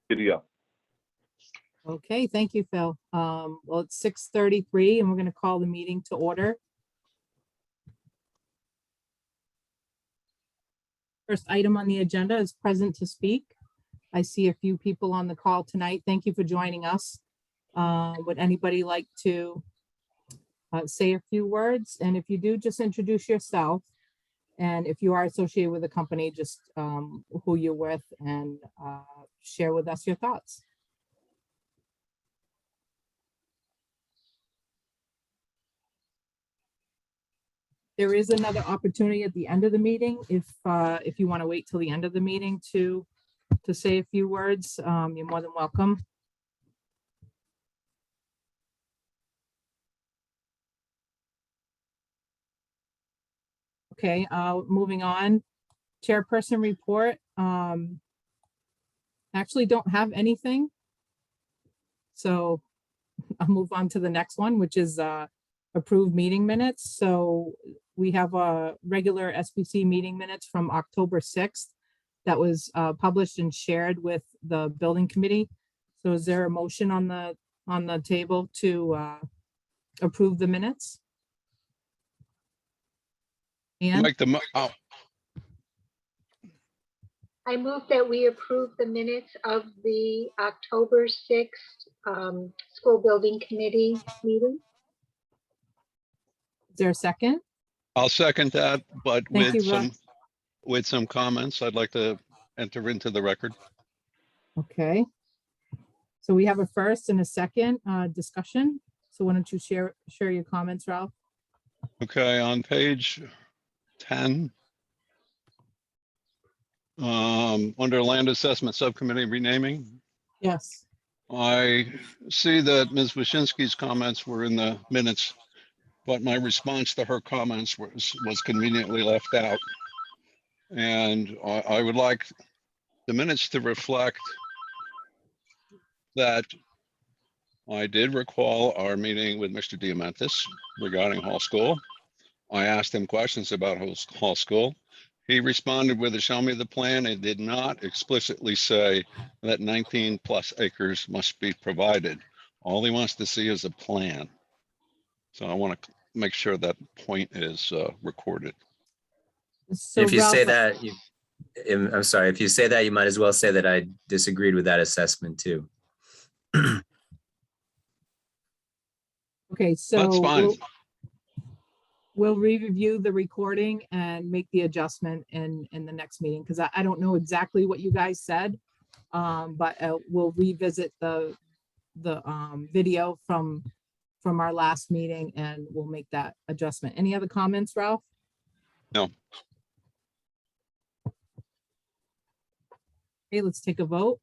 Good to go. Okay, thank you, Phil. Well, it's 6:33 and we're going to call the meeting to order. First item on the agenda is present to speak. I see a few people on the call tonight. Thank you for joining us. Would anybody like to say a few words? And if you do, just introduce yourself. And if you are associated with the company, just who you're with and share with us your thoughts. There is another opportunity at the end of the meeting. If you want to wait till the end of the meeting to say a few words, you're more than welcome. Okay, moving on. Chairperson report. Actually don't have anything. So I'll move on to the next one, which is approved meeting minutes. So we have a regular SBC meeting minutes from October 6th that was published and shared with the building committee. So is there a motion on the table to approve the minutes? And I move that we approve the minutes of the October 6th school building committee meeting. is there a second? I'll second that, but Thank you, with some comments I'd like to enter into the record. Okay. So we have a first and a second discussion. So why don't you share your comments, Ralph? Okay, on page 10, under land assessment subcommittee renaming, Yes. I see that Ms. Wyszynski's comments were in the minutes, but my response to her comments was conveniently left out. And I would like the minutes to reflect that I did recall our meeting with Mr. Diamantis regarding Hall School. I asked him questions about Hall School. He responded with a show me the plan and did not explicitly say that 19 plus acres must be provided. All he wants to see is a plan. So I want to make sure that point is recorded. So If you say Ralph, that, I'm sorry, if you say that, you might as well say that I disagreed with that assessment too. okay, so That's fine. we'll review the recording and make the adjustment in the next meeting, because I don't know exactly what you guys said, but we'll revisit the video from our last meeting and we'll make that adjustment. Any other comments, Ralph? No. Okay, let's take a vote.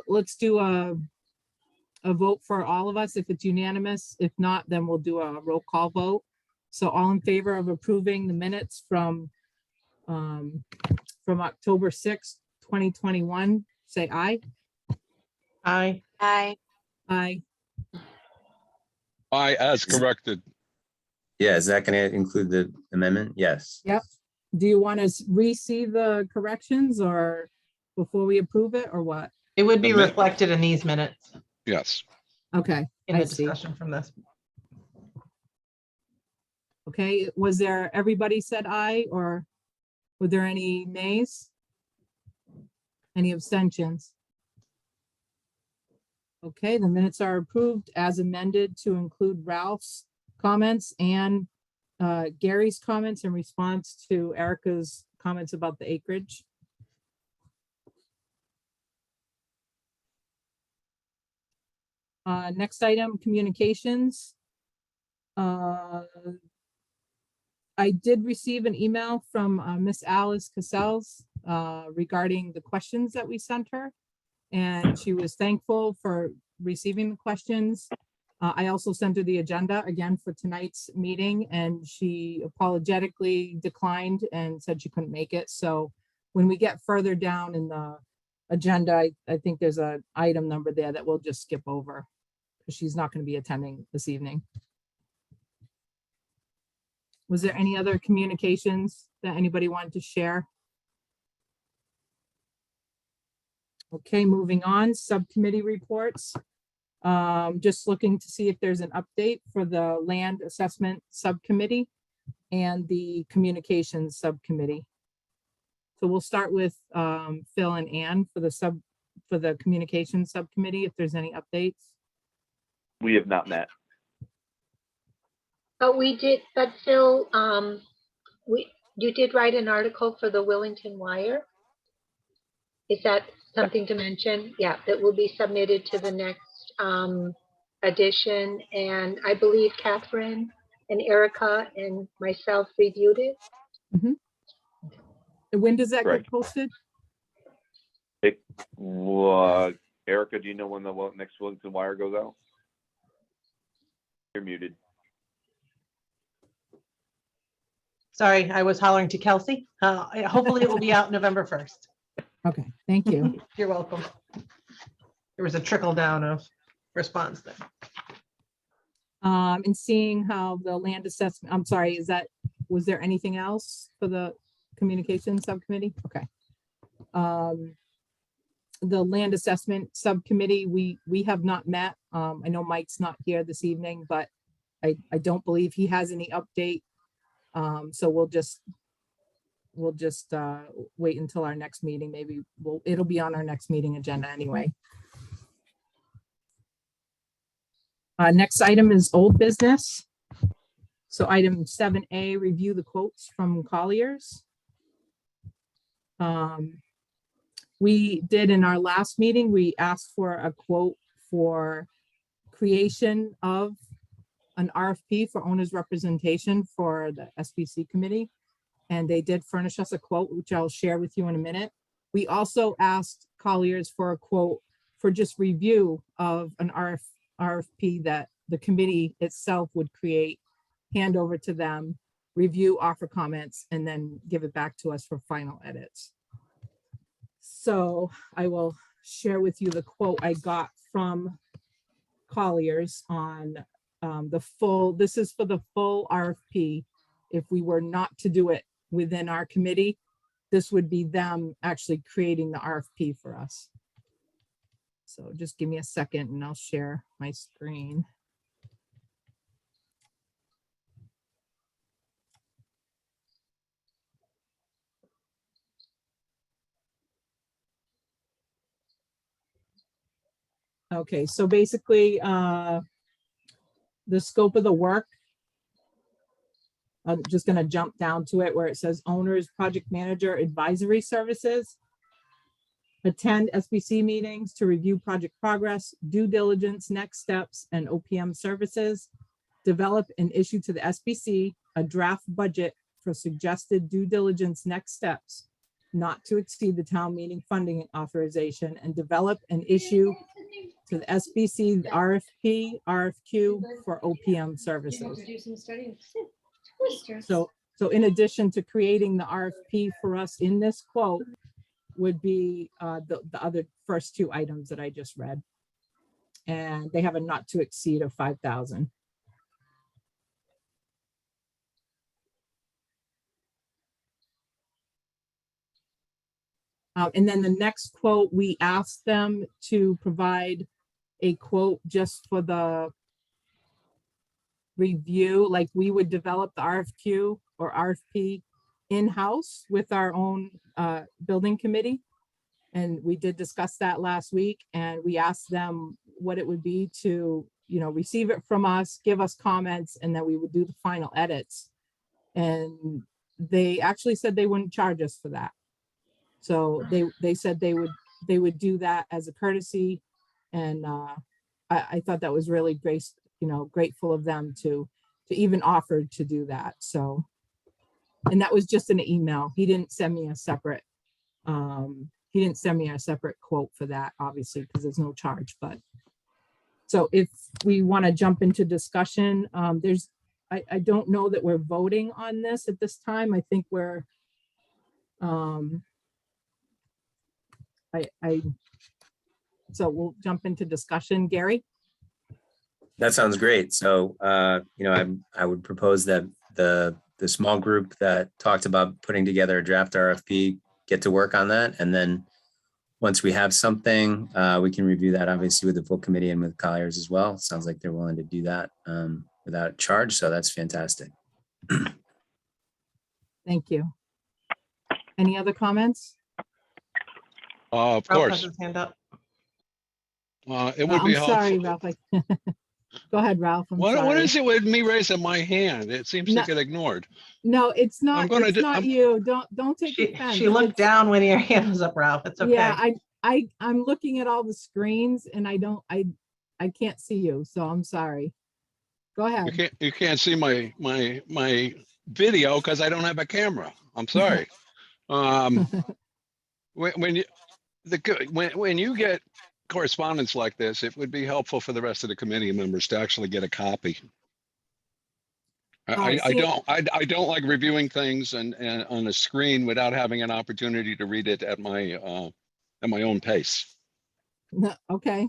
Let's do a vote for all of us if it's unanimous. If not, then we'll do a roll call vote. So all in favor of approving the minutes from October 6th, 2021, say aye. Aye. Aye. Aye. I, as corrected. Yeah, is that going to include the amendment? Yes. Yep. Do you want to re-see the corrections or before we approve it or what? It would be The min- reflected in these minutes Yes. Okay, in I the see. discussion from this. Okay, was there, everybody said aye, or were there any nays? Any abstentions? Okay, the minutes are approved as amended to include Ralph's comments and Gary's comments in response to Erica's comments about the acreage. Next item, communications. I did receive an email from Miss Alice Cassels regarding the questions that we sent her, and she was thankful for receiving the questions. I also sent her the agenda again for tonight's meeting, and she apologetically declined and said she couldn't make it. So when we get further down in the agenda, I think there's an item number there that we'll just skip over because she's not going to be attending this evening. Was there any other communications that anybody wanted to share? Okay, moving on, subcommittee reports. Just looking to see if there's an update for the land assessment subcommittee and the communications subcommittee. So we'll start with Phil and Ann for the communications subcommittee, if there's any updates. We have not met. But Phil, you did write an article for the Willington Wire. Is that something to mention? Yeah, that will be submitted to the next edition. And I believe Catherine and Erica and myself reviewed it. And when does that Correct. get posted? Erica, do you know when the next Willington Wire goes out? You're muted. Sorry, I was hollering to Kelsey. Hopefully it will be out November 1st. Okay, thank you. You're welcome. There was a trickle down of response there. And seeing how the land assessment, I'm sorry, was there anything else for the communications subcommittee? Okay. The land assessment subcommittee, we have not met. I know Mike's not here this evening, but I don't believe he has any update. So we'll just wait until our next meeting. Maybe it'll be on our next meeting agenda anyway. Next item is old business. So item 7A, review the quotes from Colliers. We did in our last meeting, we asked for a quote for creation of an RFP for owners representation for the SBC committee. And they did furnish us a quote, which I'll share with you in a minute. We also asked Colliers for a quote for just review of an RFP that the committee itself would create, hand over to them, review, offer comments, and then give it back to us for final edits. So I will share with you the quote I got from Colliers on this is for the full RFP. If we were not to do it within our committee, this would be them actually creating the RFP for us. So just give me a second and I'll share my screen. Okay, so basically, the scope of the work, I'm just going to jump down to it where it says owners, project manager, advisory services, attend SBC meetings to review project progress, due diligence, next steps, and OPM services, develop and issue to the SBC a draft budget for suggested due diligence next steps, not to exceed the town meeting funding authorization, and develop and issue to the SBC RFP, RFQ for OPM services. So in addition to creating the RFP for us in this quote would be the other first two items that I just read. And they have a not to exceed of 5,000. And then the next quote, we asked them to provide a quote just for the review, like we would develop the RFQ or RFP in-house with our own building committee. And we did discuss that last week, and we asked them what it would be to, receive it from us, give us comments, and then we would do the final edits. And they actually said they wouldn't charge us for that. So they said they would do that as a courtesy. And I thought that was really grateful of them to even offer to do that. So, and that was just an email. He didn't send me a separate quote for that, obviously, because there's no charge. But so if we want to jump into discussion, I don't know that we're voting on this at this time. I think we're so we'll jump into discussion. Gary? That sounds great. So, I would propose that the small group that talked about putting together a draft RFP get to work on that. And then once we have something, we can review that obviously with the full committee and with Colliers as well. Sounds like they're willing to do that without charge. So that's fantastic. Thank you. Any other comments? Of Ralph has course, his hand up. it would be I'm sorry, helpful. Ralph. Go ahead, Ralph. I'm What sorry. is it with me raising my hand? It seems No. to get ignored. No, it's not. gonna It's do- not I'm- you. Don't take She offense. looked It's- down when your hand was up, Ralph. It's okay. Yeah, I'm looking at all the screens and I can't see you, so I'm sorry. Go ahead. You can't see my video because I don't have a camera. I'm sorry. When you get correspondence like this, it would be helpful for the rest of the committee members to actually get a copy. I don't like reviewing things and on a screen without having an opportunity to read it at my own pace. No, okay.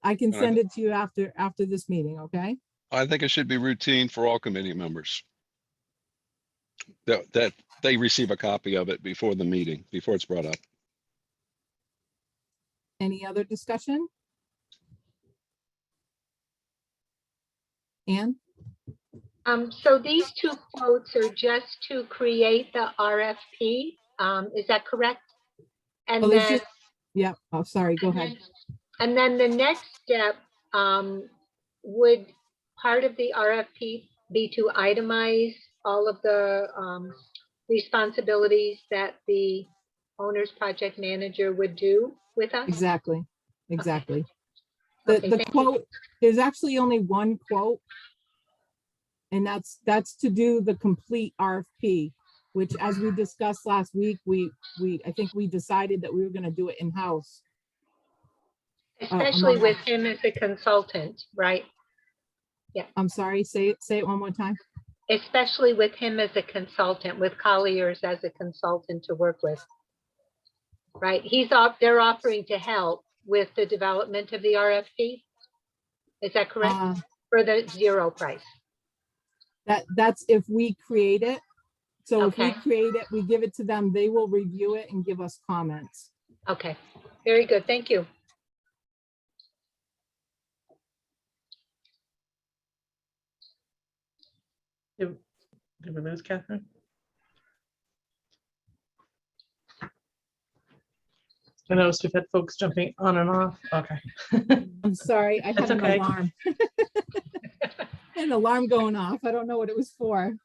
I can And I send it to you after this meeting, okay? I think it should be routine for all committee members that they receive a copy of it before the meeting, before it's brought up. Any other discussion? Anne? So these two quotes are just to create the RFP, is that correct? And Oh, there's then, just- Yeah, oh, sorry, go ahead. and then the next step, would part of the RFP be to itemize all of the responsibilities that the owner's project manager would do with us? Exactly. Okay, The thank you. quote, there's actually only one quote. And that's to do the complete RFP, which, as we discussed last week, I think we decided that we were gonna do it in-house. Especially among with us. him as a consultant, right? I'm sorry, say it one more time. Especially with him as a consultant, with Colliers as a consultant to work with. Right, they're offering to help with the development of the RFP. Is that correct? For the zero price? That's if we create it. So if we Okay. create it, we give it to them, they will review it and give us comments. Okay, very good, thank you. Did we lose Catherine? I noticed we've had folks jumping on and off. Okay. I'm sorry, I had That's an okay. alarm. An alarm going off. I don't know what it was for.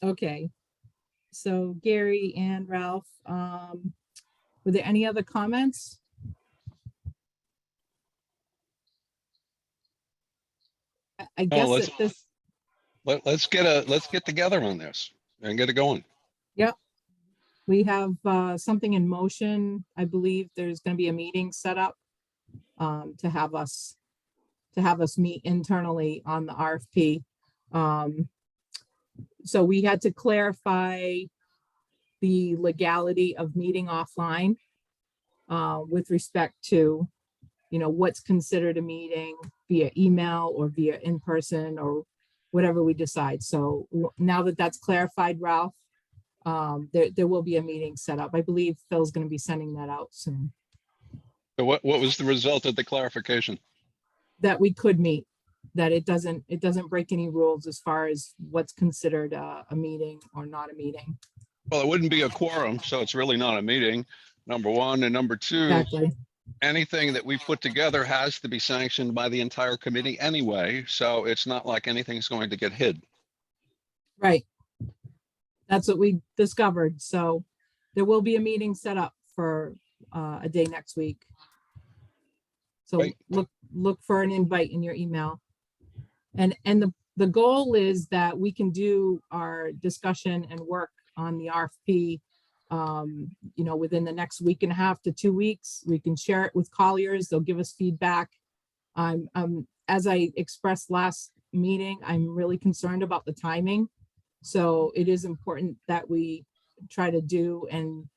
Okay. So Gary and Ralph, were there any other comments? I guess let's- at this, Let's get together on this and get it going. we have something in motion. I believe there's going to be a meeting set up to have us meet internally on the RFP. So we had to clarify the legality of meeting offline with respect to, what's considered a meeting via email or via in person or whatever we decide. So now that that's clarified, Ralph, there will be a meeting set up. I believe Phil's going to be sending that out soon. So what was the result of the clarification? That we could meet, that it doesn't break any rules as far as what's considered a meeting or not a meeting. Well, it wouldn't be a quorum, so it's really not a meeting, number one. And number two, Exactly. anything that we put together has to be sanctioned by the entire committee anyway. So it's not like anything's going to get hid. Right. That's what we discovered. So there will be a meeting set up for a day next week. So Great. look for an invite in your email. And the goal is that we can do our discussion and work on the RFP, within the next week and a half to 2 weeks. We can share it with Colliers. They'll give us feedback. As I expressed last meeting, I'm really concerned about the timing. So it is important that we try to do and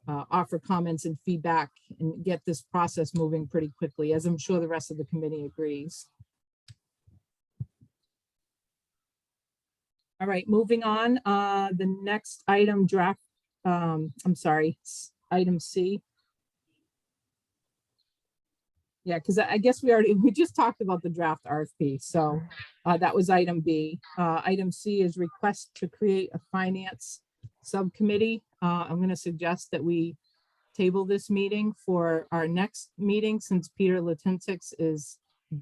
offer comments and feedback and get this process moving pretty quickly, as I'm sure the rest of the committee agrees. All right, moving on. The next item item C. Yeah, because I guess we just talked about the draft RFP, so that was item B. Item C is request to create a finance subcommittee. I'm going to suggest that we table this meeting for our next meeting, since Peter Latinsix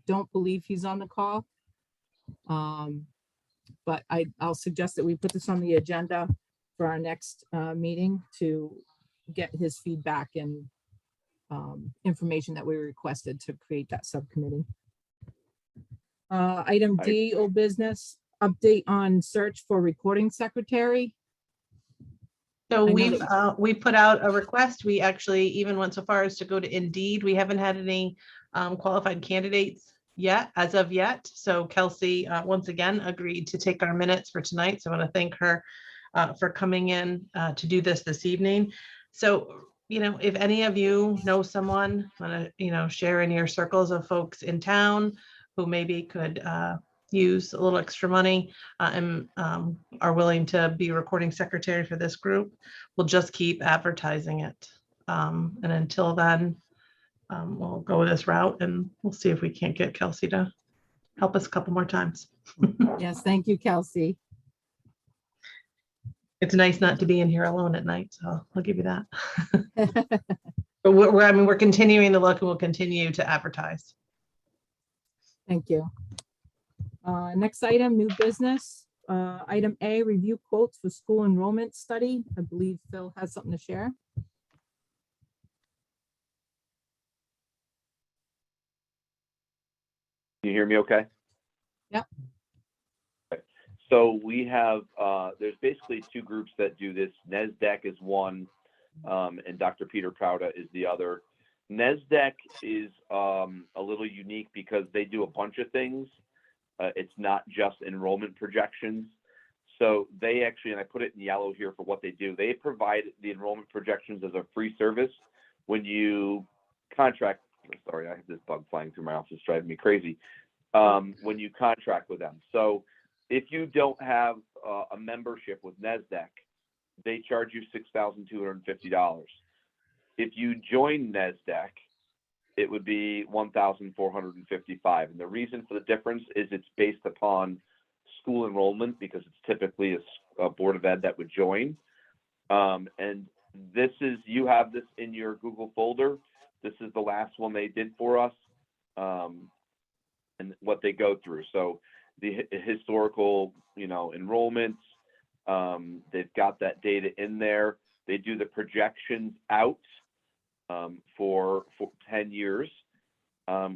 don't believe he's on the call. But I'll suggest that we put this on the agenda for our next meeting to get his feedback and information that we requested to create that subcommittee. Item D, old business, update on search for recording secretary. So I know we put out a request. We actually even went so far as to go to Indeed. We haven't had any qualified candidates yet, as of yet. So Kelsey, once again, agreed to take our minutes for tonight. So I want to thank her for coming in to do this evening. So, if any of you know someone, want to, share in your circles of folks in town who maybe could use a little extra money and are willing to be recording secretary for this group, we'll just keep advertising it. And until then, we'll go this route and we'll see if we can't get Kelsey to help us a couple more times. Yes, thank you, Kelsey. It's nice not to be in here alone at night, so I'll give you that. But we're continuing to look and we'll continue to advertise. Thank you. Next item, new business. Item A, review quotes for school enrollment study. I believe Phil has something to share. Can you hear me okay? Yep. Okay. So we have, there's basically two groups that do this. Nasdaq is one, and Dr. Peter Prouda is the other. Nasdaq is a little unique because they do a bunch of things. It's not just enrollment projections. So they actually, and I put it in yellow here for what they do, they provide the enrollment projections as a free service when you contract. Sorry, I have this bug flying through my office, it's driving me crazy. When you contract with them. So if you don't have a membership with Nasdaq, they charge you $6,250. If you join Nasdaq, it would be $1,455. And the reason for the difference is it's based upon school enrollment, because it's typically a board of ed that would join. And this is, you have this in your Google folder. This is the last one they did for us, and what they go through. So the historical, enrollments, they've got that data in there. They do the projections out for 10 years,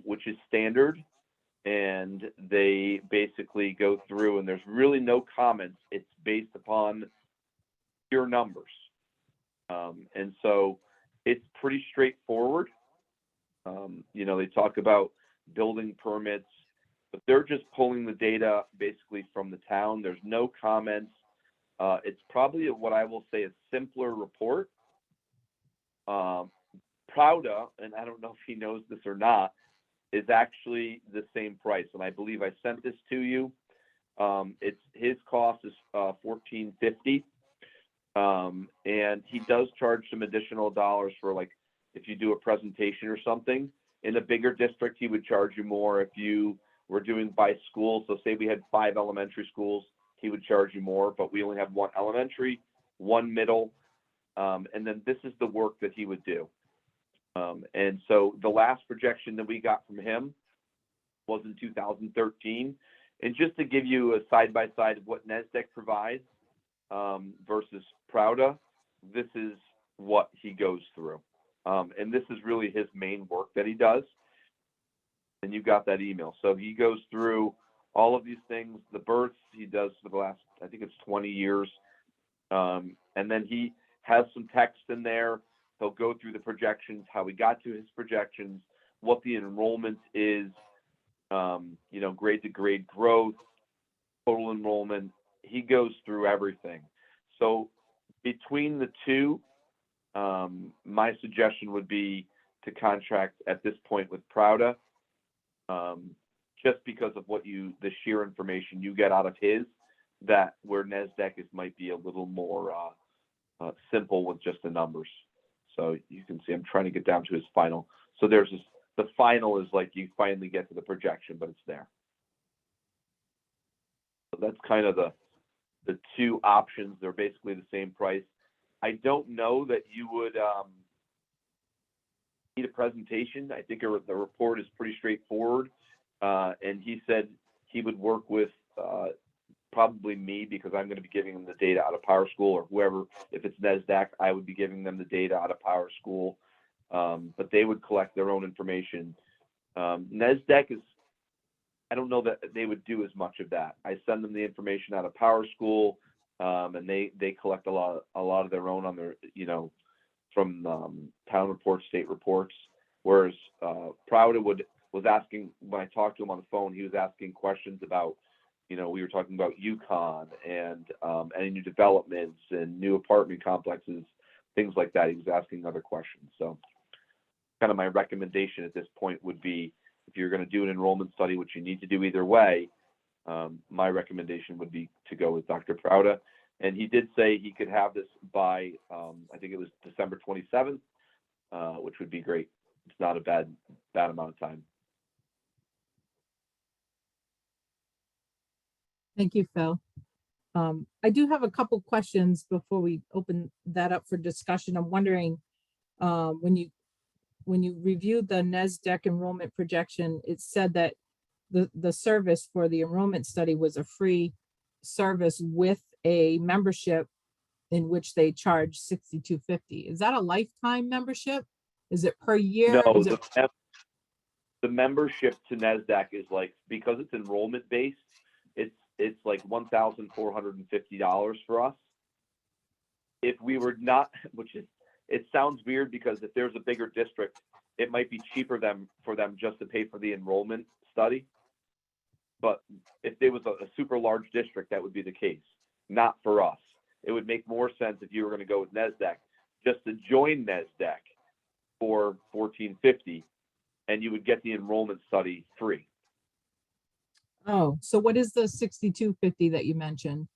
which is standard. And they basically go through, and there's really no comments. It's based upon pure numbers. And so it's pretty straightforward. They talk about building permits, but they're just pulling the data basically from the town. There's no comments. It's probably what I will say a simpler report. Prouda, and I don't know if he knows this or not, is actually the same price. And I believe I sent this to you. His cost is $1,450. And he does charge some additional dollars for, like, if you do a presentation or something. In a bigger district, he would charge you more. If you were doing by school, so say we had 5 elementary schools, he would charge you more, but we only have 1 elementary, 1 middle, and then this is the work that he would do. And so the last projection that we got from him was in 2013. And just to give you a side-by-side of what Nasdaq provides versus Prouda, this is what he goes through. And this is really his main work that he does. And you got that email. So he goes through all of these things, the births he does for the last, I think it's 20 years. And then he has some text in there. He'll go through the projections, how he got to his projections, what the enrollment is, grade to grade growth, total enrollment. He goes through everything. So between the two, my suggestion would be to contract at this point with Prouda, just because of the sheer information you get out of his, that where Nasdaq might be a little more simple with just the numbers. So you can see I'm trying to get down to his final. So there's this, the final is like you finally get to the projection, but it's there. So that's kind of the two options. They're basically the same price. I don't know that you would need a presentation. I think the report is pretty straightforward. And he said he would work with probably me, because I'm going to be giving them the data out of Power School, or whoever. If it's Nasdaq, I would be giving them the data out of Power School. But they would collect their own information. Nasdaq is, I don't know that they would do as much of that. I send them the information out of Power School, and they collect a lot of their own on their, from town reports, state reports. Whereas Prouda was asking, when I talked to him on the phone, he was asking questions about, we were talking about UConn and any new developments and new apartment complexes, things like that. He was asking other questions. So kind of my recommendation at this point would be, if you're going to do an enrollment study, which you need to do either way, my recommendation would be to go with Dr. Prouda. And he did say he could have this by, I think it was December 27th, which would be great. It's not a bad amount of time. Thank you, Phil. I do have a couple questions before we open that up for discussion. I'm wondering, when you reviewed the Nasdaq enrollment projection, it said that the service for the enrollment study was a free service with a membership in which they charge $62.50. Is that a lifetime membership? Is it per year? No, Is it... the membership to Nasdaq is like, because it's enrollment based, it's like $1,450 for us. If we were not, it sounds weird, because if there's a bigger district, it might be cheaper for them just to pay for the enrollment study. But if there was a super large district, that would be the case. Not for us. It would make more sense if you were going to go with Nasdaq, just to join Nasdaq for $14.50, and you would get the enrollment study free. Oh, so what is the $62.50 that you mentioned?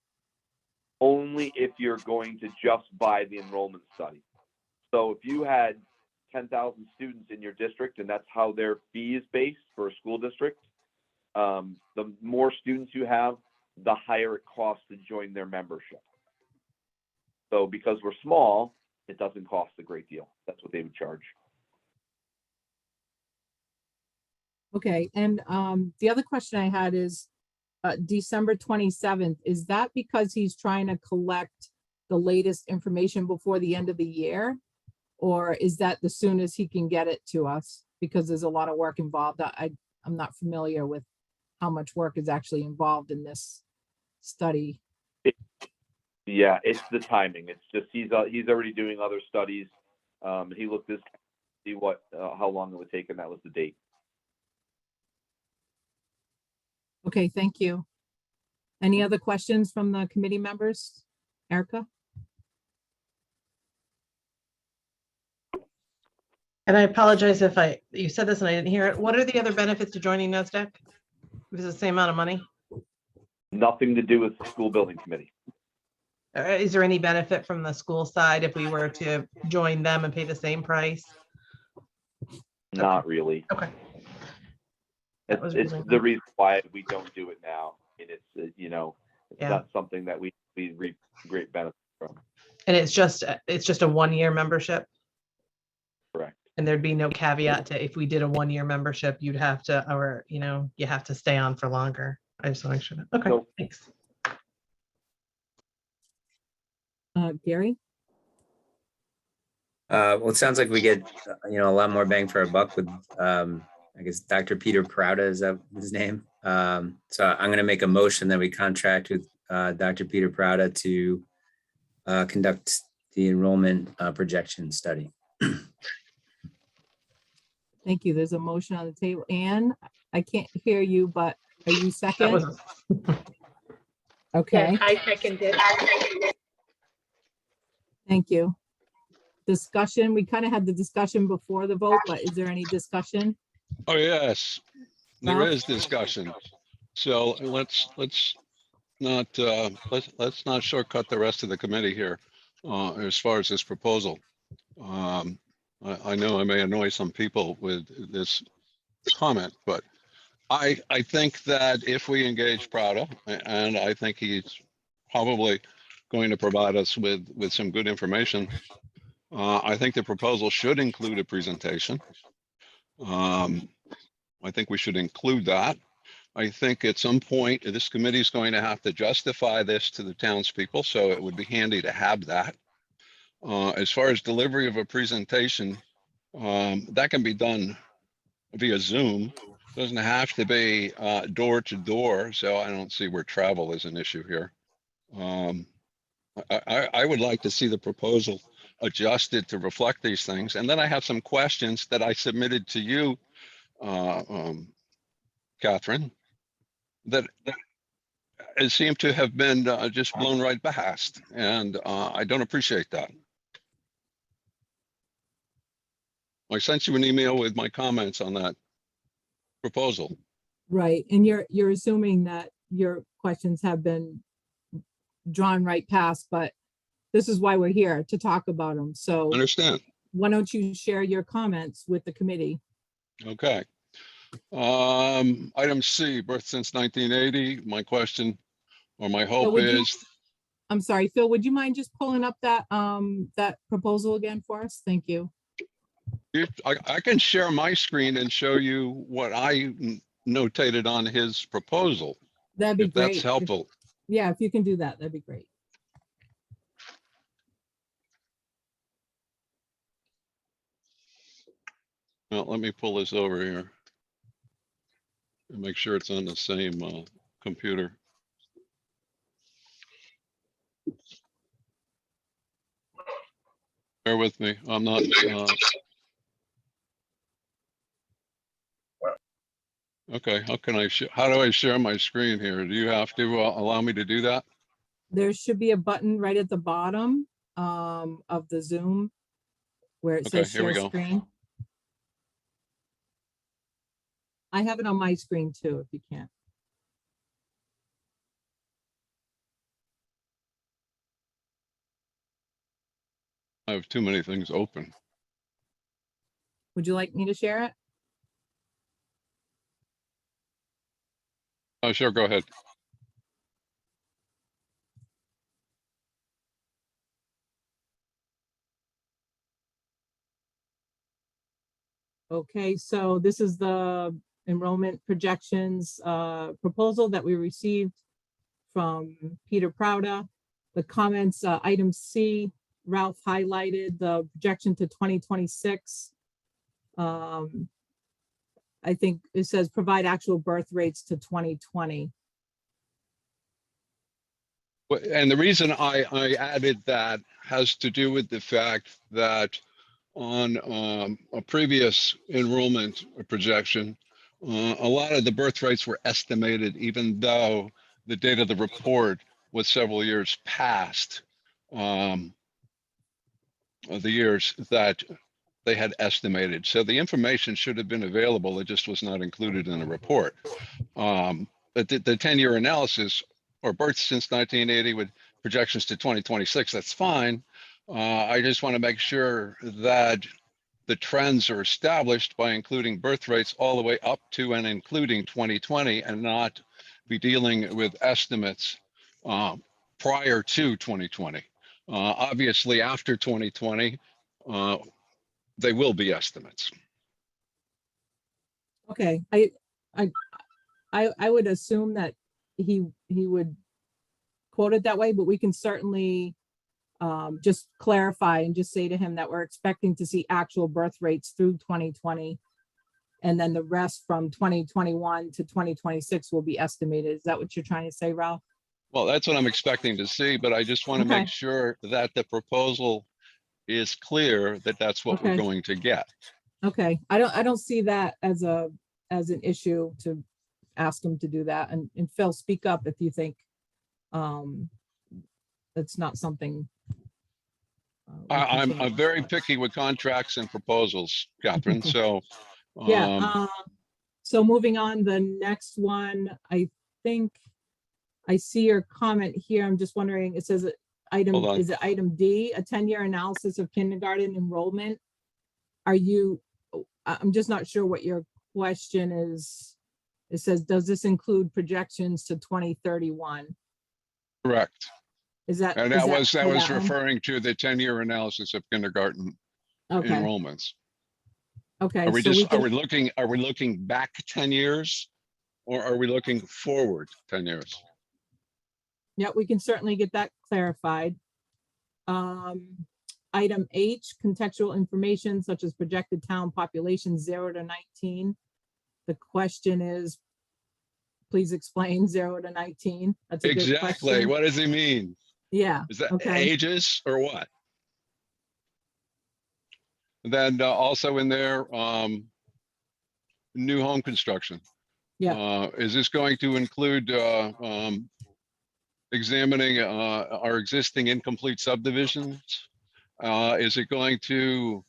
Only if you're going to just buy the enrollment study. So if you had 10,000 students in your district, and that's how their fee is based for a school district, the more students you have, the higher it costs to join their membership. So because we're small, it doesn't cost a great deal. That's what they would charge. Okay, and the other question I had is December 27th. Is that because he's trying to collect the latest information before the end of the year? Or is that the soonest he can get it to us? Because there's a lot of work involved. I'm not familiar with how much work is actually involved in this study. Yeah, it's the timing. It's just he's already doing other studies. He looked to see how long it would take, and that was the date. Okay, thank you. Any other questions from the committee members? Erica? And I apologize if you said this and I didn't hear it. What are the other benefits to joining Nasdaq? Is it the same amount of money? Nothing to do with the school building committee. Is there any benefit from the school side if we were to join them and pay the same price? Not really. Okay. It's the reason why we don't do it now. And it's it's Yeah. not something that we reap great benefit from. And it's just a 1-year membership, Correct. and there'd be no caveat to if we did a 1-year membership, you'd have to, or you have to stay on for longer. I just want to make sure that. Okay, Nope. thanks. Gary? Well, it sounds like we get, a lot more bang for our buck with, I guess, Dr. Peter Prouda, is that his name? So I'm going to make a motion that we contract with Dr. Peter Prouda to conduct the enrollment projection study. Thank you. There's a motion on the table. Anne, I can't hear you, but are you That second? was, Okay, Yes, I second it. thank you. Discussion, we kind of had the discussion before the vote, but is there any discussion? Oh, yes, there Ralph? is discussion. So let's not shortcut the rest of the committee here as far as this proposal. I know I may annoy some people with this comment, but I think that if we engage Prada, and I think he's probably going to provide us with some good information, I think the proposal should include a presentation. I think we should include that. I think at some point, this committee is going to have to justify this to the townspeople, so it would be handy to have that. As far as delivery of a presentation, that can be done via Zoom. Doesn't have to be door to door, so I don't see where travel is an issue here. I would like to see the proposal adjusted to reflect these things. And then I have some questions that I submitted to you, Catherine, that it seemed to have been just blown right past. And I don't appreciate that. I sent you an email with my comments on that proposal. Right, and you're assuming that your questions have been drawn right past, but this is why we're here, to talk about them. So Understand? why don't you share your comments with the committee? Okay. Item C, birth since 1980. My question or my hope would you- is, I'm sorry, Phil, would you mind just pulling up that that proposal again for us? Thank you. I can share my screen and show you what I notated on his proposal, That'd be if great. that's helpful. Yeah, if you can do that, that'd be great. Well, let me pull this over here and make sure it's on the same computer. Bear with me. I'm not. Okay, how do I share my screen here? Do you have to allow me to do that? There should be a button right at the bottom of the Zoom where it Okay, says here we share go. screen. I have it on my screen too, if you can't. I have too many things open. Would you like me to share it? Oh, sure, go ahead. Okay, so this is the enrollment projections proposal that we received from Peter Prouda. The comments, item C, Ralph highlighted the projection to 2026. I think it says provide actual birth rates to 2020. And the reason I added that has to do with the fact that on a previous enrollment projection, a lot of the birth rates were estimated, even though the date of the report was several years past the years that they had estimated. So the information should have been available. It just was not included in the report. But the 10-year analysis or births since 1980 with projections to 2026, that's fine. I just want to make sure that the trends are established by including birth rates all the way up to and including 2020 and not be dealing with estimates prior to 2020. Obviously, after 2020, they will be estimates. Okay, I would assume that he would quote it that way, but we can certainly just clarify and just say to him that we're expecting to see actual birth rates through 2020. And then the rest from 2021 to 2026 will be estimated. Is that what you're trying to say, Ralph? Well, that's what I'm expecting to see, but I just want to Okay. make sure that the proposal is clear that that's what we're Okay. going to get. Okay, I don't see that as an issue to ask him to do that. And Phil, speak up if you think that's not something. I'm very picky with contracts and proposals, Catherine. So Yeah. So moving on, the next one, I think I see your comment here. I'm just wondering, it says item, Hold on. is it item D, a 10-year analysis of kindergarten enrollment? Are you, I'm just not sure what your question is. It says, does this include projections to 2031? Correct. Is that? And is that was for that one? referring to the 10-year analysis of kindergarten Okay, enrollments. okay. Are we so we just, can- are we looking back 10 years? Or are we looking forward 10 years? Yeah, we can certainly get that clarified. Item H, contextual information such as projected town population 0 to 19. The question is, please explain 0 to 19. That's a good Exactly. question. What does he mean? Yeah, Is that okay. ages or what? Then also in there, new home construction. Yeah. Is this going to include examining our existing incomplete subdivisions? Is it going to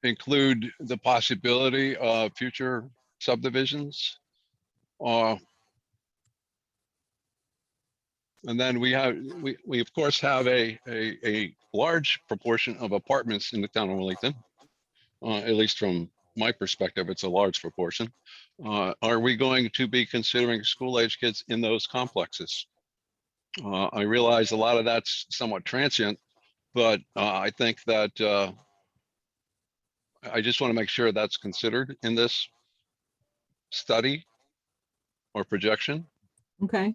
include the possibility of future subdivisions? And then we of course have a large proportion of apartments in the town of Willington. At least from my perspective, it's a large proportion. Are we going to be considering school-age kids in those complexes? I realize a lot of that's somewhat transient, but I think that I just want to make sure that's considered in this study or projection. Okay,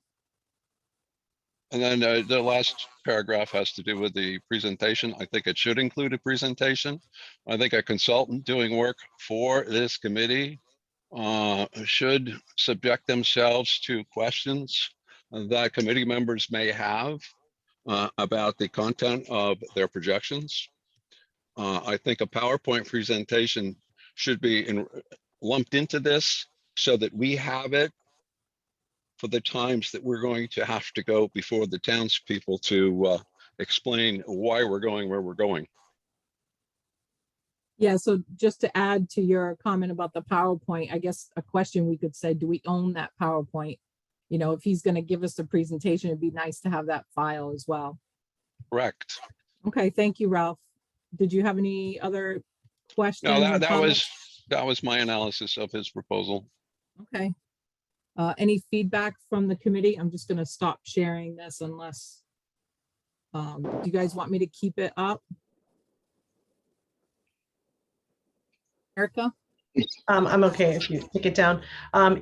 And then the last paragraph has to do with the presentation. I think it should include a presentation. I think a consultant doing work for this committee should subject themselves to questions that committee members may have about the content of their projections. I think a PowerPoint presentation should be lumped into this so that we have it for the times that we're going to have to go before the townspeople to explain why we're going where we're going. yeah, so just to add to your comment about the PowerPoint, I guess a question we could say, do we own that PowerPoint? You know, if he's gonna give us a presentation, it'd be nice to have that file as well. Correct. Okay, thank you, Ralph. Did you have any other questions? No, or comments? that was my analysis of his proposal. Okay. Any feedback from the committee? I'm just gonna stop sharing this unless, do you guys want me to keep it up? Erica? I'm okay if you take it down.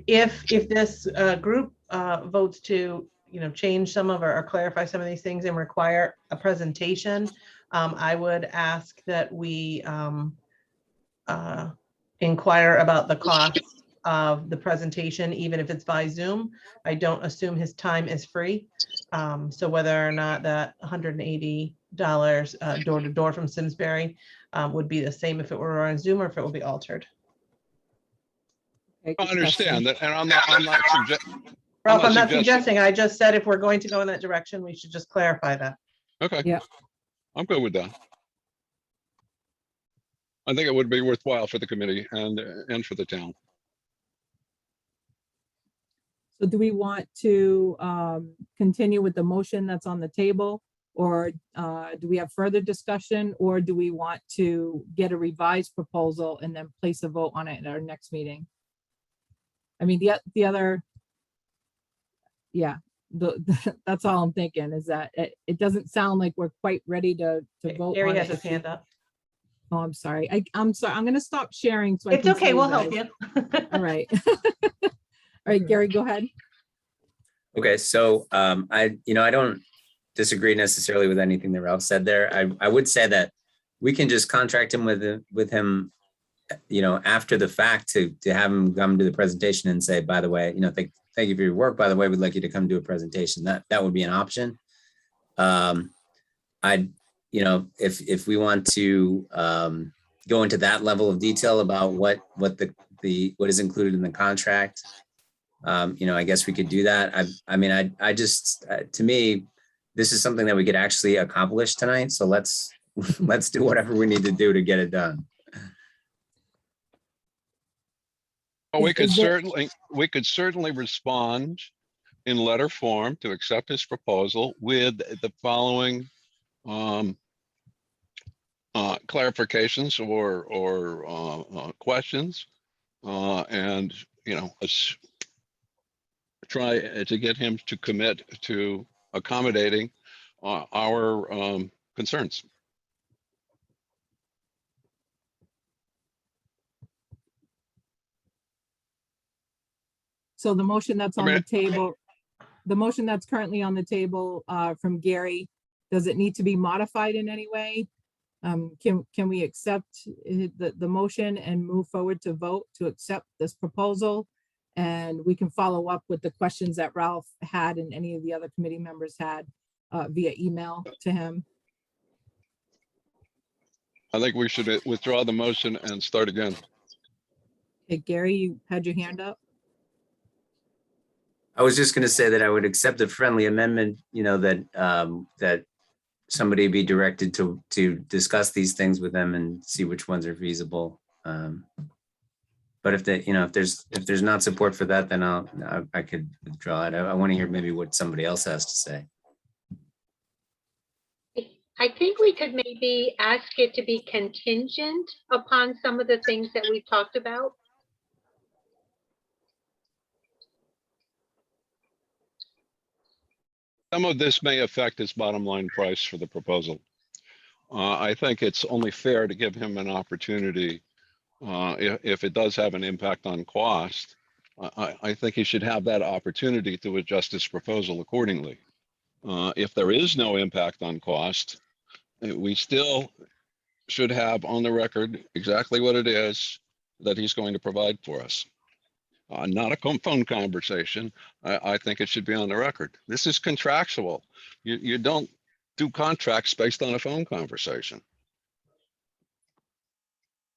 If this group votes to, change some of or clarify some of these things and require a presentation, I would ask that we inquire about the cost of the presentation, even if it's by Zoom. I don't assume his time is free. So whether or not that $180 door to door from Simsbury would be the same if it were on Zoom or if it will be altered. Okay, I good understand question. that, and I'm not Ralph, I'm not suggesting- suggesting, I just said if we're going to go in that direction, we should just clarify that. Okay. Yeah. I'm good with that. I think it would be worthwhile for the committee and for the town. So do we want to continue with the motion that's on the table? Or do we have further discussion? Or do we want to get a revised proposal and then place a vote on it at our next meeting? I mean, the other, yeah, that's all I'm thinking is that it doesn't sound like we're quite ready to vote Gary on has it. his hand up. Oh, I'm sorry. I'm sorry. I'm gonna stop sharing. So I It's can okay, see we'll guys. help you. All right. All right, Gary, go ahead. Okay, so I don't disagree necessarily with anything that Ralph said there. I would say that we can just contract him with him, after the fact to have him come to the presentation and say, by the way, thank you for your work. By the way, we'd like you to come do a presentation. That would be an option. If we want to go into that level of detail about what is included in the contract, I guess we could do that. I just, to me, this is something that we could actually accomplish tonight. So let's do whatever we need to do to get it done. Well, we could Is there- certainly respond in letter form to accept his proposal with the following clarifications or questions, and try to get him to commit to accommodating our concerns. So the motion that's on the mean- table, the motion that's currently on the table from Gary, does it need to be modified in any way? Can we accept the motion and move forward to vote to accept this proposal? And we can follow up with the questions that Ralph had and any of the other committee members had via email to him. I think we should withdraw the motion and start again. Hey, Gary, you had your hand up? I was just going to say that I would accept a friendly amendment, that that somebody be directed to discuss these things with them and see which ones are feasible. But if there's not support for that, then I could withdraw it. I want to hear maybe what somebody else has to say. I think we could maybe ask it to be contingent upon some of the things that we've talked about. Some of this may affect his bottom line price for the proposal. I think it's only fair to give him an opportunity. If it does have an impact on cost, I think he should have that opportunity to adjust his proposal accordingly. If there is no impact on cost, we still should have on the record exactly what it is that he's going to provide for us. Not a phone conversation. I think it should be on the record. This is contractual. You don't do contracts based on a phone conversation.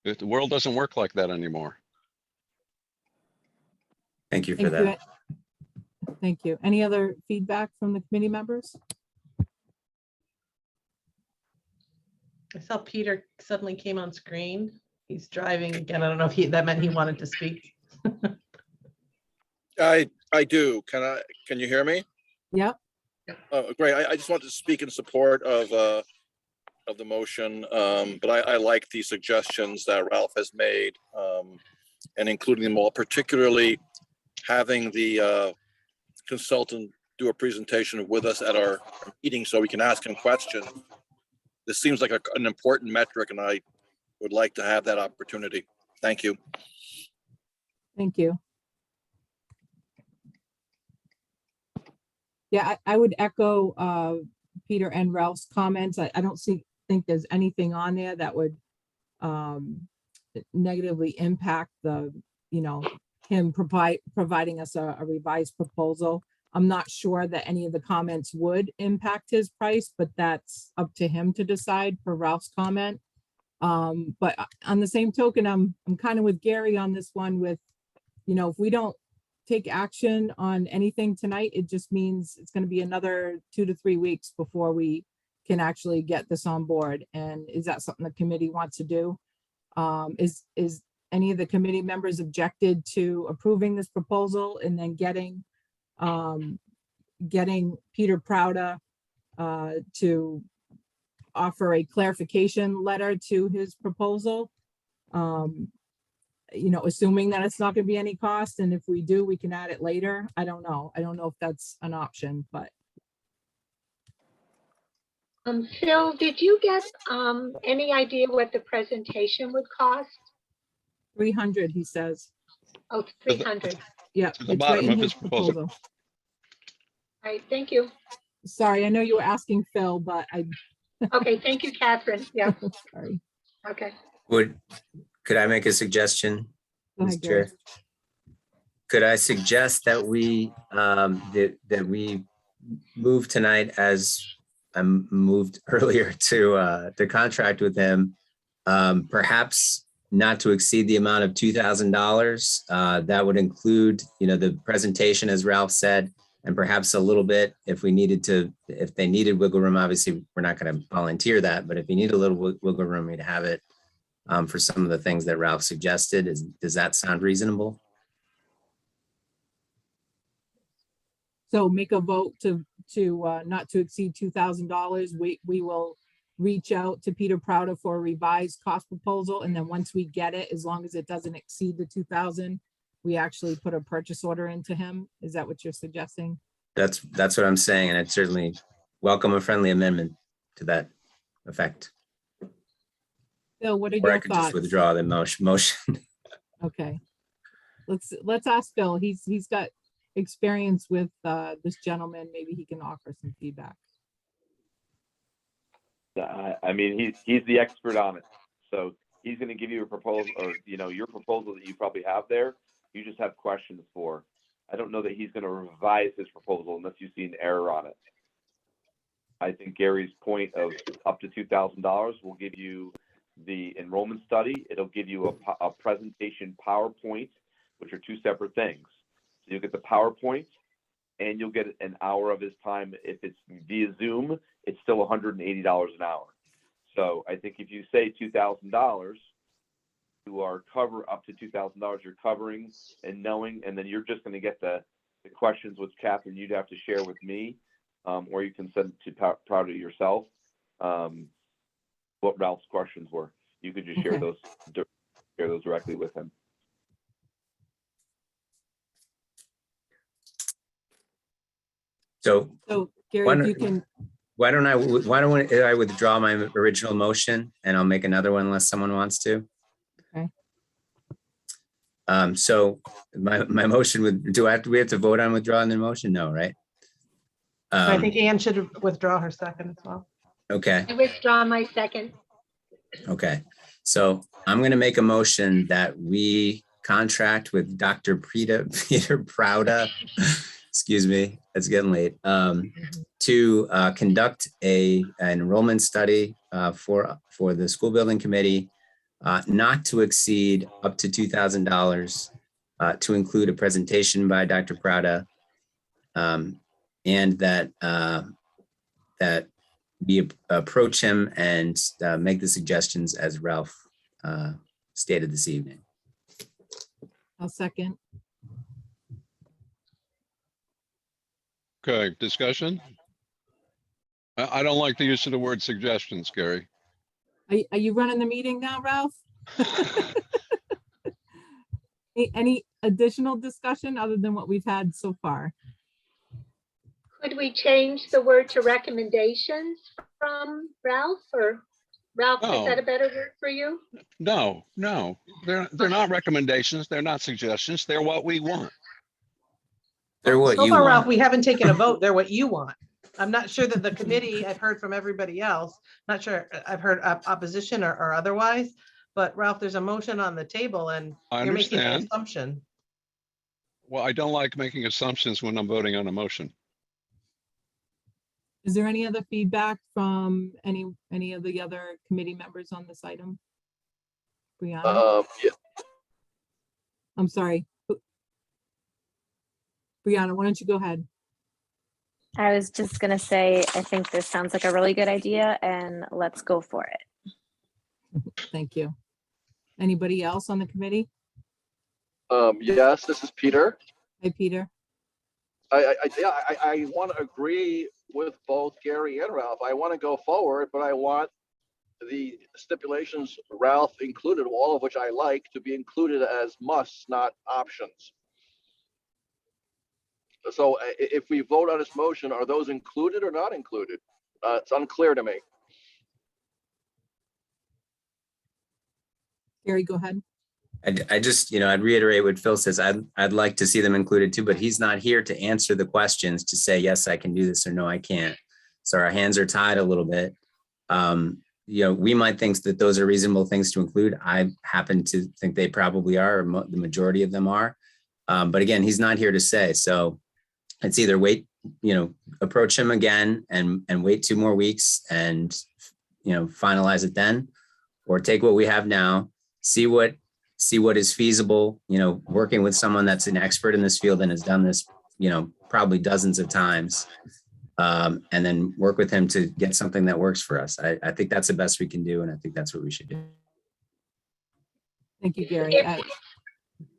The world doesn't work like that anymore. Thank you for that. Thank you. Any other feedback from the committee members? I saw Peter suddenly came on screen. He's driving again. I don't know if that meant he wanted to speak. I do. Can you hear me? Yep. Great. I just wanted to speak in support of the motion, but I like the suggestions that Ralph has made, and including them all, particularly having the consultant do a presentation with us at our meeting so we can ask him questions. This seems like an important metric, and I would like to have that opportunity. Thank you. Thank you. Yeah, I would echo Peter and Ralph's comments. I don't think there's anything on there that would negatively impact him providing us a revised proposal. I'm not sure that any of the comments would impact his price, but that's up to him to decide for Ralph's comment. But on the same token, I'm kind of with Gary on this one with, if we don't take action on anything tonight, it just means it's going to be another 2 to 3 weeks before we can actually get this on board. And is that something the committee wants to do? Is any of the committee members objected to approving this proposal and then getting Peter Prouda to offer a clarification letter to his proposal? Assuming that it's not going to be any cost, and if we do, we can add it later. I don't know if that's an option, but. Phil, did you get any idea what the presentation would cost? 300, he says. Oh, 300. Yeah. To the bottom of his proposal. All right, thank you. Sorry, I know you were asking Phil, but I. Okay, thank you, Catherine. Yeah, Sorry. okay. Could I make a suggestion, Go ahead, Mr. Gary. Chair? Could I suggest that we that we move tonight, as I moved earlier, to contract with him, perhaps not to exceed the amount of $2,000. That would include, the presentation, as Ralph said, and perhaps a little bit if they needed wiggle room. Obviously, we're not going to volunteer that, but if you need a little wiggle room, we'd have it for some of the things that Ralph suggested. Does that sound reasonable? So make a vote to not to exceed $2,000. We will reach out to Peter Prouder for a revised cost proposal. And then once we get it, as long as it doesn't exceed the 2,000, we actually put a purchase order into him. Is that what you're suggesting? That's what I'm saying. And I'd certainly welcome a friendly amendment to that effect. Bill, what are Or I your could just thoughts? withdraw the motion. Okay. Let's ask Bill. He's got experience with this gentleman. Maybe he can offer some feedback. I mean, he's the expert on it. So he's going to give you a proposal, or, your proposal that you probably have there. You just have questions for. I don't know that he's going to revise his proposal unless you see an error on it. I think Gary's point of up to $2,000 will give you the enrollment study. It'll give you a presentation PowerPoint, which are two separate things. So you'll get the PowerPoint and you'll get an hour of his time. If it's via Zoom, it's still $180 an hour. So I think if you say $2,000, you are cover up to $2,000, you're covering and knowing, and then you're just going to get the questions which Catherine you'd have to share with me, or you can send it to Prouder yourself. What Ralph's questions were. You could just share those directly with him. So Gary, if you can. why don't I withdraw my original motion and I'll make another one unless someone wants to. Okay. So my motion we have to vote on withdrawing the motion? No, right? I think Anne should withdraw her second as well. Okay. I withdraw my second. Okay. So I'm going to make a motion that we contract with Dr. Peter Prouder, excuse me, it's getting late, to conduct an enrollment study for the school building committee, not to exceed up to $2,000, to include a presentation by Dr. Prouder, and that we approach him and make the suggestions as Ralph stated this evening. I'll second. Okay, discussion? I don't like the use of the word suggestions, Gary. Are you running the meeting now, Ralph? Any additional discussion other than what we've had so far? Could we change the word to recommendations from Ralph, or Ralph, No. is that a better word for you? No, they're not recommendations. They're not suggestions. They're what we want. They're what So you far, Ralph, want. we haven't taken a vote. They're what you want. I'm not sure that the committee, I've heard from everybody else, not sure I've heard opposition or otherwise, but Ralph, there's a motion on the table and I you're making an understand. assumption. Well, I don't like making assumptions when I'm voting on a motion. Is there any other feedback from any of the other committee members on this item? Brianna? Yeah, I'm sorry. Brianna, why don't you go ahead? I was just going to say, I think this sounds like a really good idea and let's go for it. Thank you. Anybody else on the committee? yes, this is Peter. Hi, Peter. I want to agree with both Gary and Ralph. I want to go forward, but I want the stipulations Ralph included, all of which I like, to be included as musts, not options. So if we vote on this motion, are those included or not included? It's unclear to me. Gary, go ahead. I just, I'd reiterate what Phil says. I'd like to see them included too, but he's not here to answer the questions to say, yes, I can do this, or no, I can't. So our hands are tied a little bit. We might think that those are reasonable things to include. I happen to think they probably are, or the majority of them are. But again, he's not here to say. So it's either wait, approach him again and wait 2 more weeks and, finalize it then, or take what we have now, see what is feasible, working with someone that's an expert in this field and has done this, probably dozens of times, and then work with him to get something that works for us. I think that's the best we can do. And I think that's what we should do. Thank you, Gary.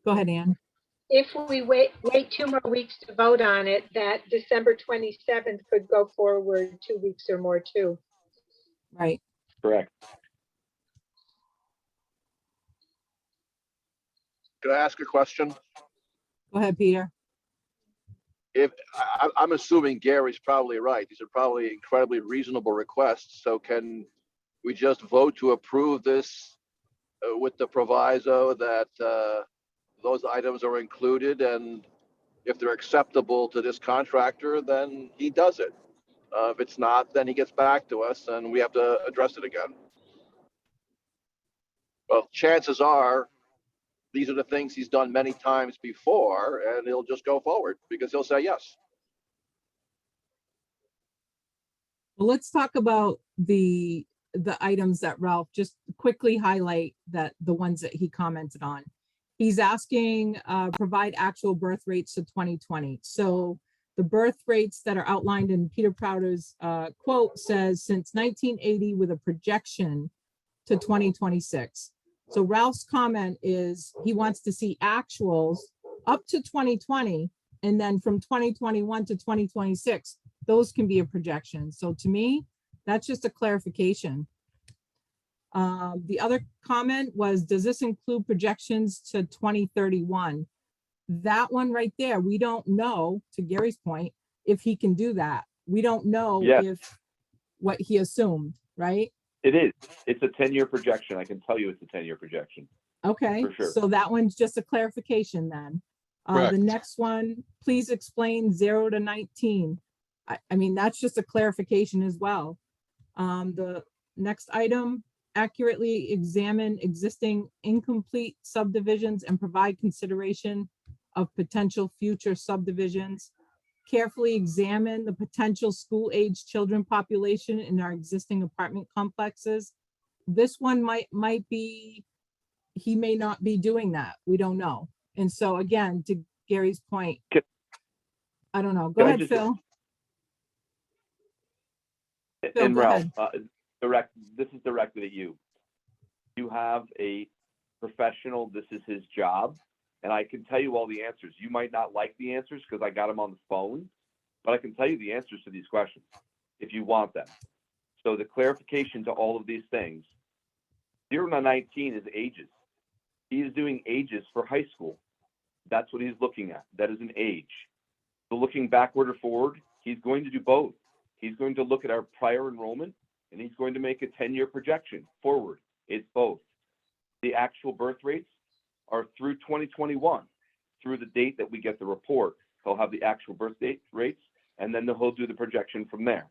Go ahead, Anne. if we wait 2 more weeks to vote on it, that December 27th could go forward 2 weeks or more too. Right. Correct. Could I ask a question? Go ahead, Peter. If I'm assuming Gary's probably right. These are probably incredibly reasonable requests. So can we just vote to approve this with the proviso that those items are included, and if they're acceptable to this contractor, then he does it. If it's not, then he gets back to us and we have to address it again. Well, chances are these are the things he's done many times before, and he'll just go forward because he'll say yes. Well, let's talk about the items that Ralph just quickly highlight, that the ones that he commented on. He's asking provide actual birth rates to 2020. So the birth rates that are outlined in Peter Prouder's quote says since 1980 with a projection to 2026. So Ralph's comment is he wants to see actuals up to 2020, and then from 2021 to 2026, those can be a projection. So to me, that's just a clarification. The other comment was, does this include projections to 2031? That one right there, we don't know, to Gary's point, if he can do that. We don't know if what he assumed, right? It is. It's a 10-year projection. I can tell you it's a 10-year projection. Okay, For sure. so that one's just a clarification then. The Correct. next one, please explain 0 to 19. I mean, that's just a clarification as well. The next item, accurately examine existing incomplete subdivisions and provide consideration of potential future subdivisions. Carefully examine the potential school-age children population in our existing apartment complexes. This one might be, he may not be doing that. We don't know. And so again, to Gary's point, I don't know. Go Can I ahead, just- Phil. Phil, And go Ralph, ahead. this is directed at you. You have a professional, this is his job, and I can tell you all the answers. You might not like the answers because I got them on the phone, but I can tell you the answers to these questions if you want them. So the clarification to all of these things, 0 to 19 is ages. He is doing ages for high school. That's what he's looking at. That is an age. So looking backward or forward, he's going to do both. He's going to look at our prior enrollment, and he's going to make a 10-year projection forward. It's both. The actual birth rates are through 2021, through the date that we get the report. He'll have the actual birth date rates, and then he'll do the projection from there.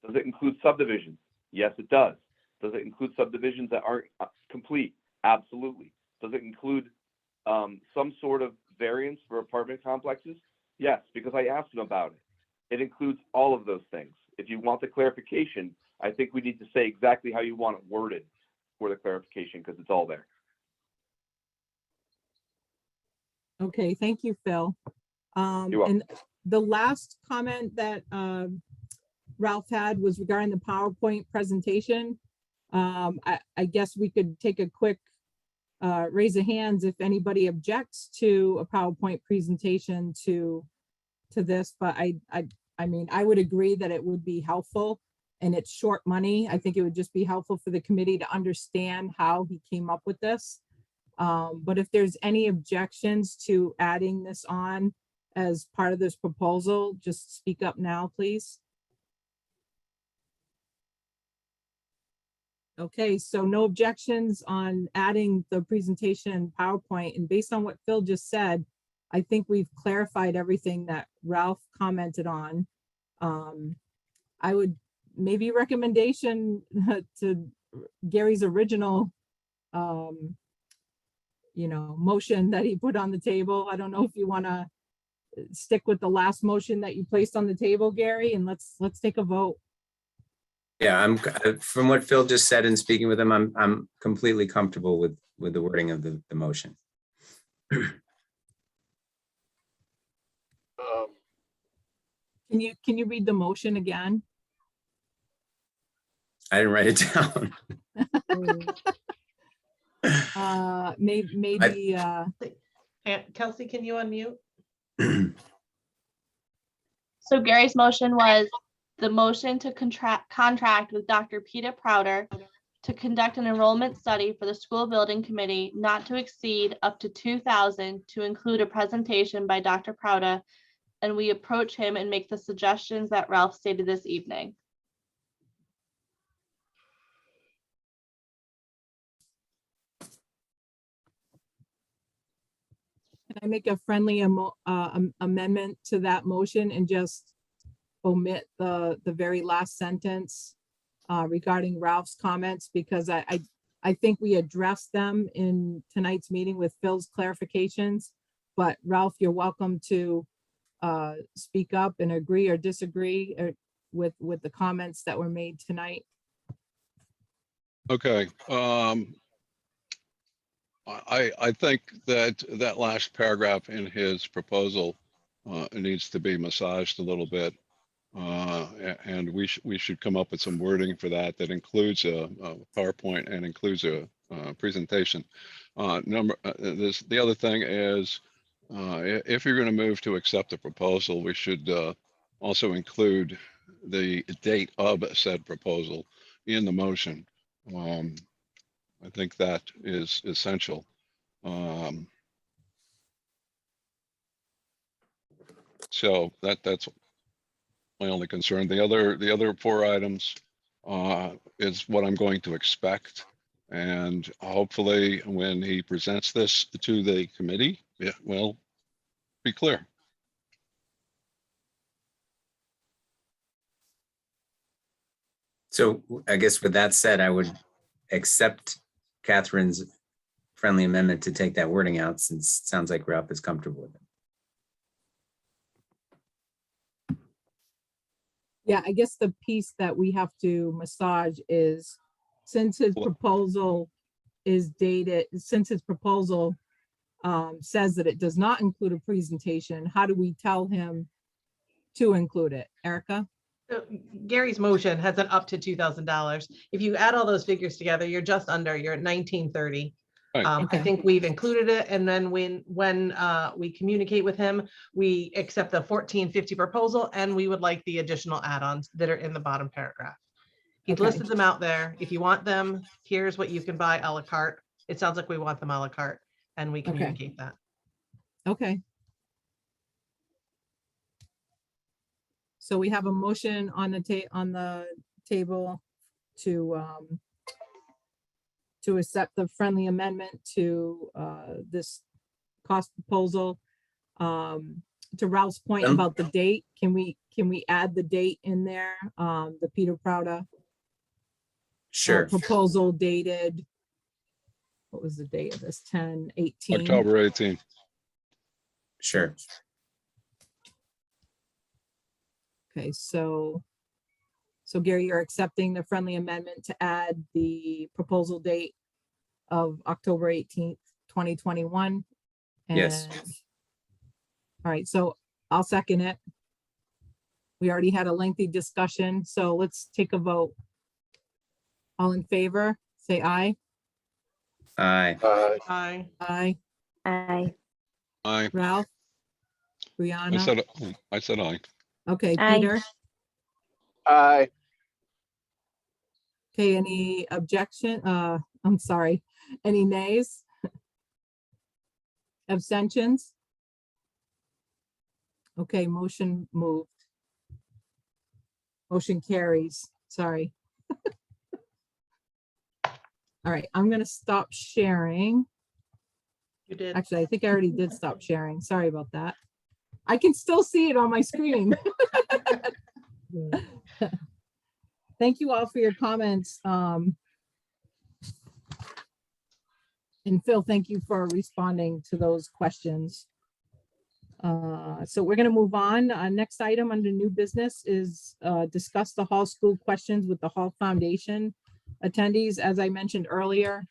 Does it include subdivisions? Yes, it does. Does it include subdivisions that aren't complete? Absolutely. Does it include some sort of variance for apartment complexes? Yes, because I asked him about it. It includes all of those things. If you want the clarification, I think we need to say exactly how you want it worded for the clarification, because it's all there. Okay, thank you, Phil. You're welcome. And the last comment that Ralph had was regarding the PowerPoint presentation. I guess we could take a quick raise of hands if anybody objects to a PowerPoint presentation to this, but I mean, I would agree that it would be helpful, and it's short money. I think it would just be helpful for the committee to understand how he came up with this. But if there's any objections to adding this on as part of this proposal, just speak up now, please. Okay, so no objections on adding the presentation PowerPoint, and based on what Phil just said, I think we've clarified everything that Ralph commented on. I would maybe recommendation to Gary's original, motion that he put on the table. I don't know if you want to stick with the last motion that you placed on the table, Gary, and let's take a vote. Yeah, from what Phil just said and speaking with him, I'm completely comfortable with the wording of the motion. Can you read the motion again? I didn't write it down. Maybe Kelsey, can you unmute? So Gary's motion was the motion to contract with Dr. Peter Prouder to conduct an enrollment study for the school building committee not to exceed up to 2,000 to include a presentation by Dr. Prouder. And we approach him and make the suggestions that Ralph stated this evening. Can I make a friendly amendment to that motion and just omit the very last sentence regarding Ralph's comments, because I think we addressed them in tonight's meeting with Phil's clarifications. But Ralph, you're welcome to speak up and agree or disagree with the comments that were made tonight. Okay. I think that last paragraph in his proposal needs to be massaged a little bit. And we should come up with some wording for that includes a PowerPoint and includes a presentation. The other thing is, if you're going to move to accept the proposal, we should also include the date of said proposal in the motion. I think that is essential. So that's my only concern. The other 4 items is what I'm going to expect. And hopefully when he presents this to the committee, it will be clear. So I guess with that said, I would accept Catherine's friendly amendment to take that wording out, since it sounds like Ralph is comfortable with it. Yeah, I guess the piece that we have to massage is, since his proposal is dated, since his proposal says that it does not include a presentation, how do we tell him to include it? Erica? So Gary's motion has an up to $2,000. If you add all those figures together, you're just under, you're at 1930. Right. I Okay. think we've included it, and then when we communicate with him, we accept the 1450 proposal, and we would like the additional add-ons that are in the bottom paragraph. He's Okay. listed them out there. If you want them, here's what you can buy a la carte. It sounds like we want them a la carte, and we communicate that. Okay. So we have a motion on the table to accept the friendly amendment to this cost proposal. To Ralph's point about the date, can we add the date in there? The Peter Prouder Sure. proposal dated, what was the date of this? 10/18. October 18th. Sure. Okay, so Gary, you're accepting the friendly amendment to add the proposal date of October 18th, 2021? Yes. All right, so I'll second it. We already had a lengthy discussion, so let's take a vote. All in favor, say aye. Aye. Aye. Aye. Aye. Aye. Ralph? I Brianna? said aye. Okay, Aye. Peter? Aye. Okay, any objection? I'm sorry, any nays? Abstentions? Okay, motion moved. Motion carries, sorry. All right, I'm gonna stop sharing. You did. Actually, I think I already did stop sharing. Sorry about that. I can still see it on my screen. Thank you all for your comments. And Phil, thank you for responding to those questions. So we're going to move on. Next item under new business is discuss the Hall School questions with the Hall Foundation attendees. As I mentioned earlier,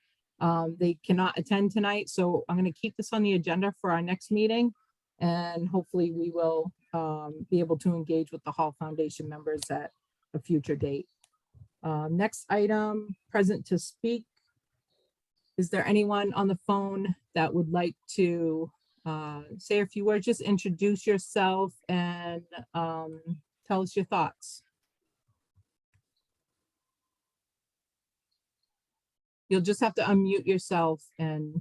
they cannot attend tonight, so I'm going to keep this on the agenda for our next meeting. And hopefully we will be able to engage with the Hall Foundation members at a future date. Next item, present to speak. Is there anyone on the phone that would like to say a few words, just introduce yourself and tell us your thoughts. You'll just have to unmute yourself, and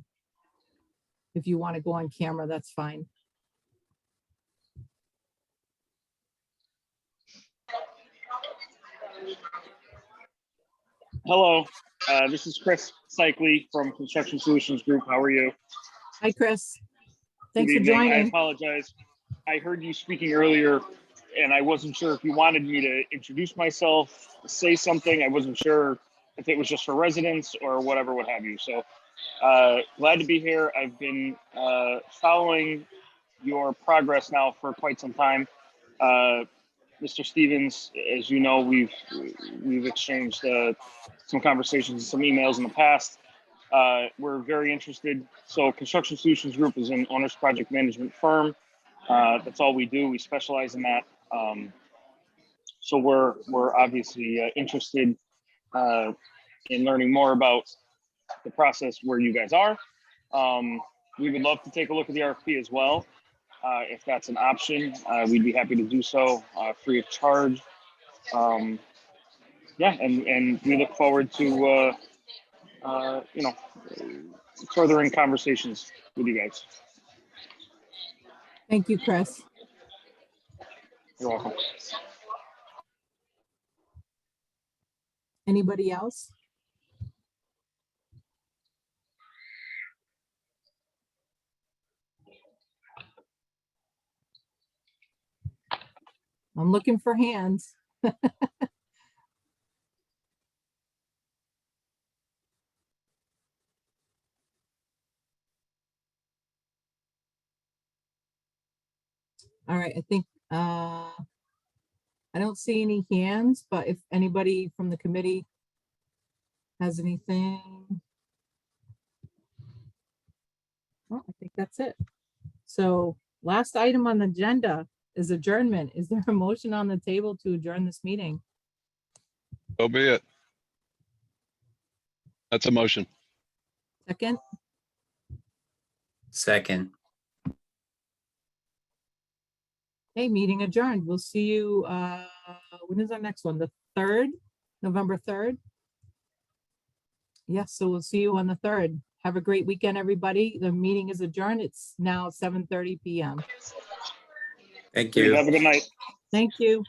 if you want to go on camera, that's fine. Hello, this is Chris Cycli from Construction Solutions Group. How are you? Hi, Chris. Thanks for Good evening. I joining. apologize. I heard you speaking earlier, and I wasn't sure if you wanted me to introduce myself, say something. I wasn't sure if it was just for residents or whatever, what have you. So glad to be here. I've been following your progress now for quite some time. Mr. Stevens, as you know, we've exchanged some conversations, some emails in the past. We're very interested. So Construction Solutions Group is an owner's project management firm. That's all we do. We specialize in that. So we're obviously interested in learning more about the process where you guys are. We would love to take a look at the RFP as well. If that's an option, we'd be happy to do so free of charge. Yeah, and we look forward to furthering conversations with you guys. Thank you, Chris. You're welcome. Anybody else? I'm looking for hands. All right, I think I don't see any hands, but if anybody from the committee has anything. Well, I think that's it. So last item on the agenda is adjournment. Is there a motion on the table to adjourn this meeting? So be it. That's a motion. Second, Second. hey, meeting adjourned. We'll see you, when is our next one? The 3rd, November 3rd? Yes, so we'll see you on the 3rd. Have a great weekend, everybody. The meeting is adjourned. It's now 7:30 p.m. Thank Great. you. Have a good night. Thank you.